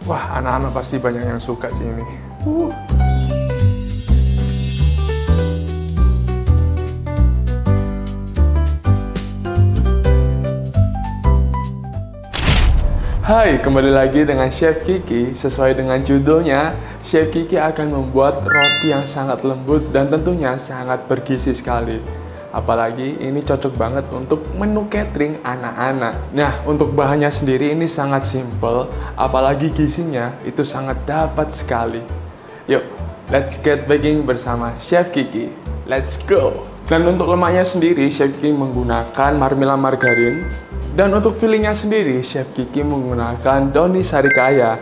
Wah, anak-anak pasti banyak yang suka sih ini. Hai, kembali lagi dengan Chef Kiki. Sesuai dengan judulnya, Chef Kiki akan membuat roti yang sangat lembut dan tentunya sangat bergizi sekali. Apalagi ini cocok banget untuk menu catering anak-anak. Nah, untuk bahannya sendiri ini sangat simple, apalagi gizinya itu sangat dapat sekali. Yuk, let's get baking bersama Chef Kiki. Let's go! Dan untuk lemaknya sendiri, Chef Kiki menggunakan Marmila margarin. Dan untuk fillingnya sendiri, Chef Kiki menggunakan Doni Sarikaya.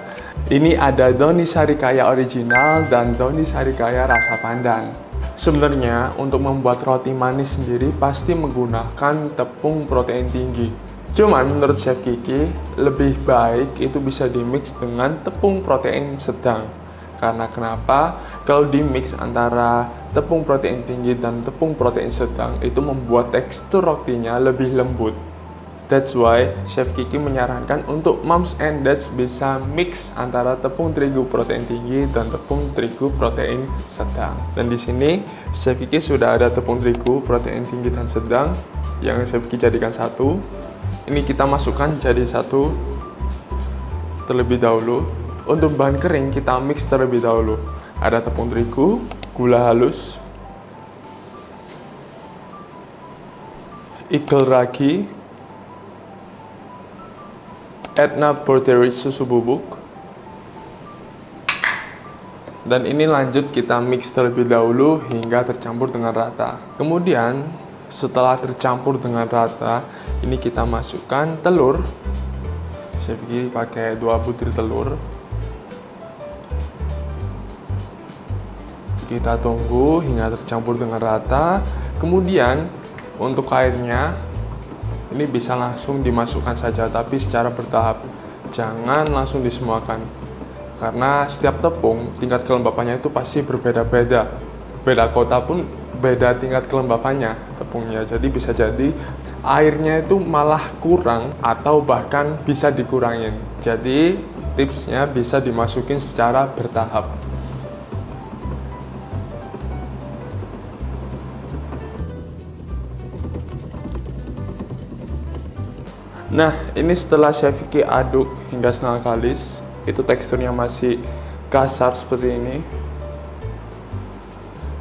Ini ada Doni Sarikaya original dan Doni Sarikaya rasa pandan. Sebenarnya, untuk membuat roti manis sendiri pasti menggunakan tepung protein tinggi. Cuman menurut Chef Kiki, lebih baik itu bisa dimix dengan tepung protein sedang. Karena kenapa? Kalau dimix antara tepung protein tinggi dan tepung protein sedang, itu membuat tekstur rotinya lebih lembut. That's why Chef Kiki menyarankan untuk moms and dads bisa mix antara tepung terigu protein tinggi dan tepung terigu protein sedang. Dan di sini Chef Kiki sudah ada tepung terigu protein tinggi dan sedang yang Chef Kiki jadikan satu. Ini kita masukkan jadi satu terlebih dahulu. Untuk bahan kering kita mix terlebih dahulu. Ada tepung terigu, gula halus, Eagle ragi, Edna Porterich susu bubuk, dan ini lanjut kita mix terlebih dahulu hingga tercampur dengan rata. Kemudian setelah tercampur dengan rata, ini kita masukkan telur. Chef Kiki pakai 2 butir telur. Kita tunggu hingga tercampur dengan rata. Kemudian untuk airnya ini bisa langsung dimasukkan saja, tapi secara bertahap. Jangan langsung disemuakan. Karena setiap tepung, tingkat kelembapannya itu pasti berbeda-beda. Beda kota pun beda tingkat kelembapannya tepungnya. Jadi bisa jadi airnya itu malah kurang atau bahkan bisa dikurangin. Jadi tipsnya bisa dimasukin secara bertahap. Nah, ini setelah Chef Kiki aduk hingga setengah kalis, itu teksturnya masih kasar seperti ini.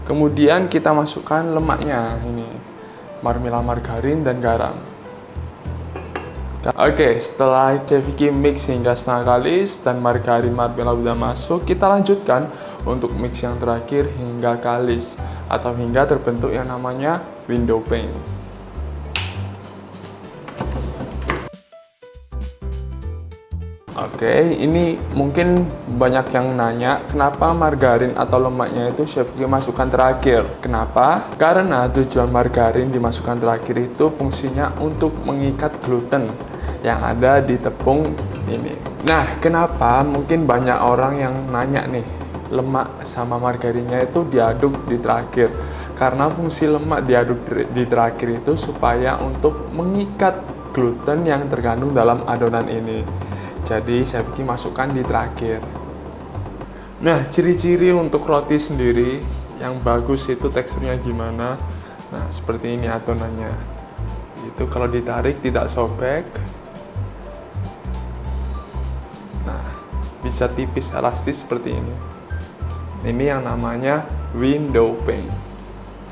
Kemudian kita masukkan lemaknya, ini Marmila margarin dan garam. Oke, setelah Chef Kiki mix hingga setengah kalis dan margarin Marmila udah masuk, kita lanjutkan untuk mix yang terakhir hingga kalis atau hingga terbentuk yang namanya window pane. Oke, ini mungkin banyak yang nanya kenapa margarin atau lemaknya itu Chef Kiki masukkan terakhir. Kenapa? Karena tujuan margarin dimasukkan terakhir itu fungsinya untuk mengikat gluten yang ada di tepung ini. Nah, kenapa mungkin banyak orang yang nanya nih, lemak sama margarinnya itu diaduk di terakhir. Karena fungsi lemak diaduk di terakhir itu supaya untuk mengikat gluten yang terkandung dalam adonan ini. Jadi Chef Kiki masukkan di terakhir. Nah, ciri-ciri untuk roti sendiri yang bagus itu teksturnya gimana? Nah, seperti ini adonannya. Itu kalau ditarik tidak sobek. Nah, bisa tipis elastis seperti ini. Ini yang namanya window pane.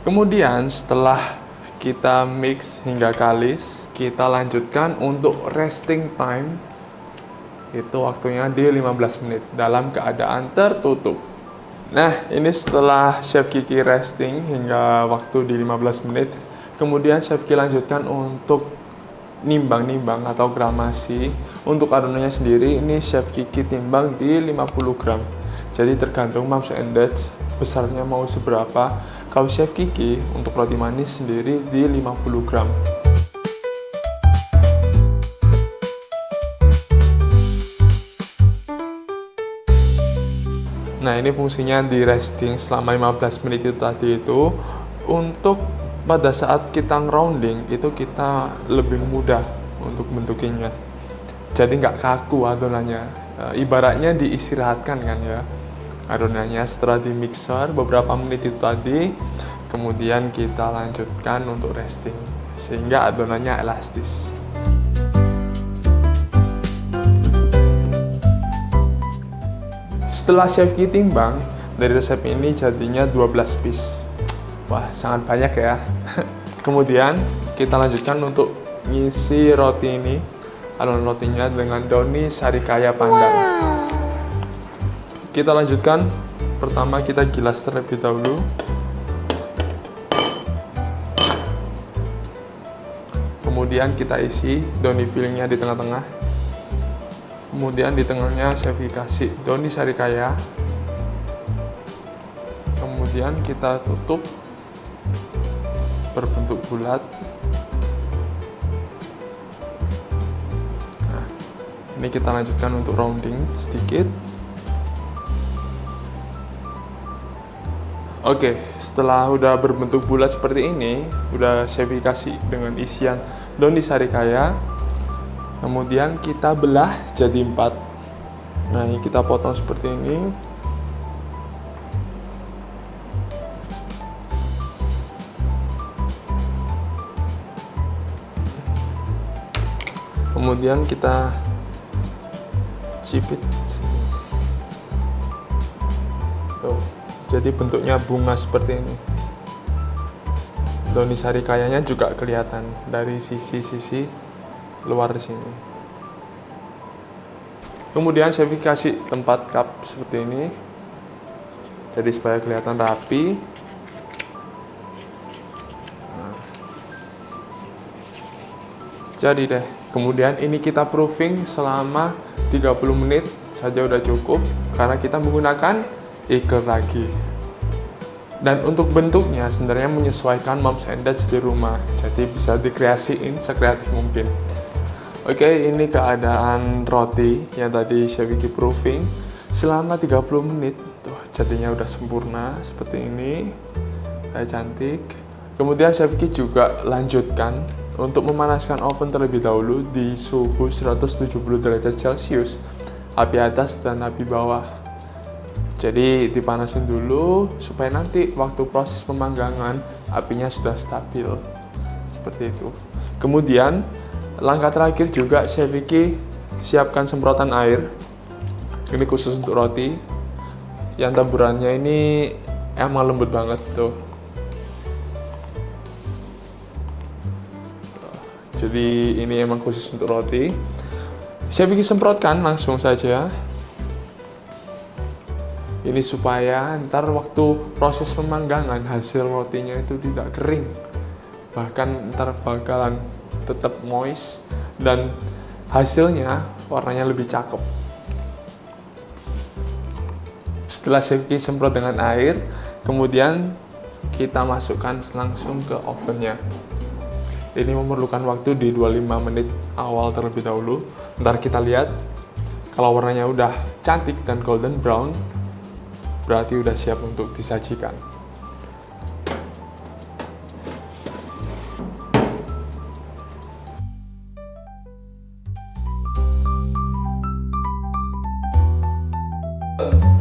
Kemudian setelah kita mix hingga kalis, kita lanjutkan untuk resting time. Itu waktunya di 15 menit dalam keadaan tertutup. Nah, ini setelah Chef Kiki resting hingga waktu di 15 menit, kemudian Chef Kiki lanjutkan untuk nimbang-nimbang atau gramasi. Untuk adonannya sendiri, ini Chef Kiki timbang di 50 gram. Jadi tergantung moms and dads besarnya mau seberapa. Kalau Chef Kiki untuk roti manis sendiri di 50 gram. Nah, ini fungsinya di resting selama 15 menit itu tadi itu untuk pada saat kita rounding itu kita lebih mudah untuk bentukinnya. Jadi nggak kaku adonannya. ibaratnya diistirahatkan kan ya adonannya setelah di mixer beberapa menit itu tadi. Kemudian kita lanjutkan untuk resting sehingga adonannya elastis. Setelah Chef Ki timbang, dari resep ini jadinya 12 piece. Wah, sangat banyak ya. Kemudian kita lanjutkan untuk ngisi roti ini. Adonan rotinya dengan Doni Sarikaya Pandan. Kita lanjutkan. Pertama kita gilas terlebih dahulu. Kemudian kita isi Doni fillingnya di tengah-tengah. Kemudian di tengahnya Chef Ki kasih Doni Sarikaya. Kemudian kita tutup berbentuk bulat. Nah, ini kita lanjutkan untuk rounding sedikit. Oke, setelah udah berbentuk bulat seperti ini, udah Chef Ki kasih dengan isian Doni Sarikaya. Kemudian kita belah jadi 4. Nah, ini kita potong seperti ini. Kemudian kita cipit. Tuh, jadi bentuknya bunga seperti ini. Doni Sarikayanya juga kelihatan dari sisi-sisi luar sini. Kemudian Chef Ki kasih tempat cup seperti ini, jadi supaya kelihatan rapi. Nah, jadi deh. Kemudian ini kita proofing selama 30 menit saja udah cukup karena kita menggunakan Eagle lagi. Dan untuk bentuknya sebenarnya menyesuaikan moms and dads di rumah, jadi bisa dikreasiin sekreatif mungkin. Oke, ini keadaan roti yang tadi Chef Ki proofing selama 30 menit. Tuh, jadinya udah sempurna seperti ini. Kayak cantik. Kemudian Chef Ki juga lanjutkan untuk memanaskan oven terlebih dahulu di suhu 170 derajat Celcius, api atas dan api bawah. Jadi dipanasin dulu supaya nanti waktu proses pemanggangan apinya sudah stabil. Seperti itu. Kemudian langkah terakhir juga Chef Ki siapkan semprotan air. Ini khusus untuk roti. Yang taburannya ini emang lembut banget tuh. Jadi ini emang khusus untuk roti. Chef Ki semprotkan langsung saja. Ini supaya ntar waktu proses pemanggangan hasil rotinya itu tidak kering. Bahkan ntar bakalan tetap moist dan hasilnya warnanya lebih cakep. Setelah Chef Ki semprot dengan air, kemudian kita masukkan langsung ke ovennya. Ini memerlukan waktu di 25 menit awal terlebih dahulu. Ntar kita lihat kalau warnanya udah cantik dan golden brown, berarti udah siap untuk disajikan.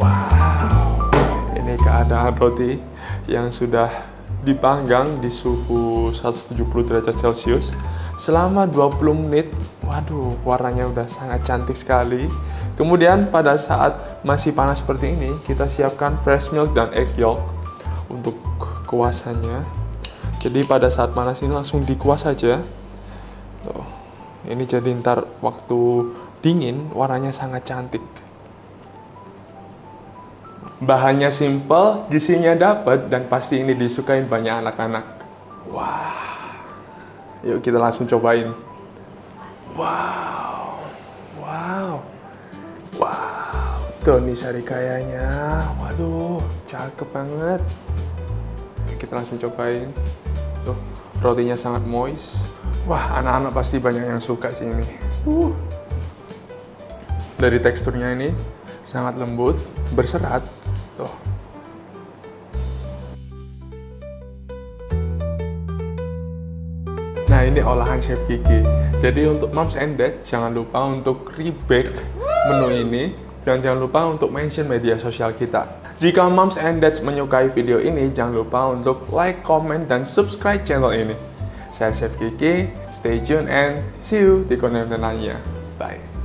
Wow, ini keadaan roti yang sudah dipanggang di suhu 170 derajat Celcius selama 20 menit. Waduh, warnanya udah sangat cantik sekali. Kemudian pada saat masih panas seperti ini, kita siapkan fresh milk dan egg yolk untuk kuasannya. Jadi pada saat panas ini langsung dikuas saja. Tuh, ini jadi ntar waktu dingin warnanya sangat cantik. Bahannya simple, gizinya dapat, dan pasti ini disukain banyak anak-anak. Wah, yuk kita langsung cobain. Wow, wow, wow, Doni Sarikayanya, waduh, cakep banget. Kita langsung cobain. Tuh, rotinya sangat moist. Wah, anak-anak pasti banyak yang suka sih ini. Dari teksturnya ini sangat lembut, berserat. Tuh. Nah, ini olahan Chef Kiki. Jadi untuk moms and dad jangan lupa untuk rebake menu ini, dan jangan lupa untuk mention media sosial kita. Jika moms and dads menyukai video ini, jangan lupa untuk like, comment, dan subscribe channel ini. Saya Chef Kiki, stay tuned and see you di konten lainnya. Bye.